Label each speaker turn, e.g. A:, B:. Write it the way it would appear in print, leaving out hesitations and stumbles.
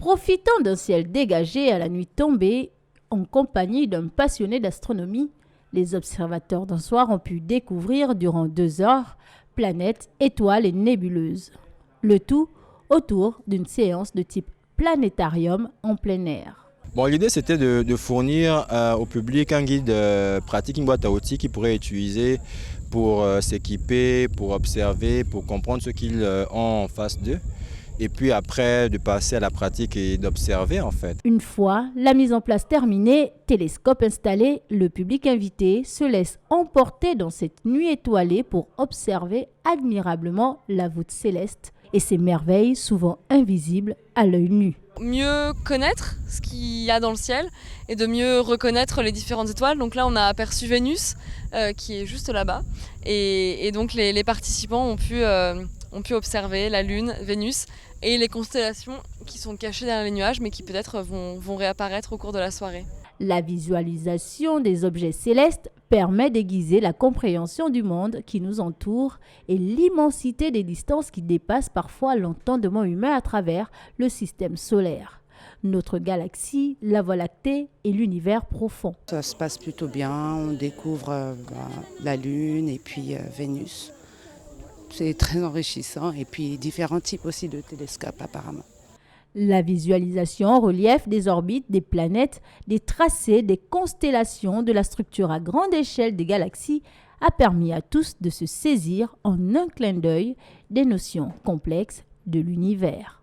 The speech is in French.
A: Profitant d'un ciel dégagé à la nuit tombée, en compagnie d'un passionné d'astronomie, les observateurs d'un soir ont pu découvrir durant 2 heures planètes, étoiles et nébuleuses. Le tout autour d'une séance de type planétarium en plein air.
B: Bon, l'idée c'était de fournir au public un guide pratique, une boîte à outils qu'ils pourraient utiliser pour s'équiper, pour observer, pour comprendre ce qu'ils ont en face d'eux. Et puis après, de passer à la pratique et d'observer en fait.
A: Une fois la mise en place terminée, télescope installé, le public invité se laisse emporter dans cette nuit étoilée pour observer admirablement la voûte céleste et ses merveilles souvent invisibles à l'œil nu.
C: Mieux connaître ce qu'il y a dans le ciel et de mieux reconnaître les différentes étoiles. Donc là, on a aperçu Vénus qui est juste là-bas. Et donc les participants ont pu observer la Lune, Vénus et les constellations qui sont cachées derrière les nuages mais qui peut-être vont réapparaître au cours de la soirée.
A: La visualisation des objets célestes permet d'aiguiser la compréhension du monde qui nous entoure et l'immensité des distances qui dépassent parfois l'entendement humain à travers le système solaire. Notre galaxie, la Voie lactée et l'univers profond.
D: Ça se passe plutôt bien, on découvre la Lune et puis Vénus. C'est très enrichissant et puis différents types aussi de télescopes apparemment.
A: La visualisation en relief des orbites, des planètes, des tracés, des constellations, de la structure à grande échelle des galaxies a permis à tous de se saisir en un clin d'œil des notions complexes de l'univers.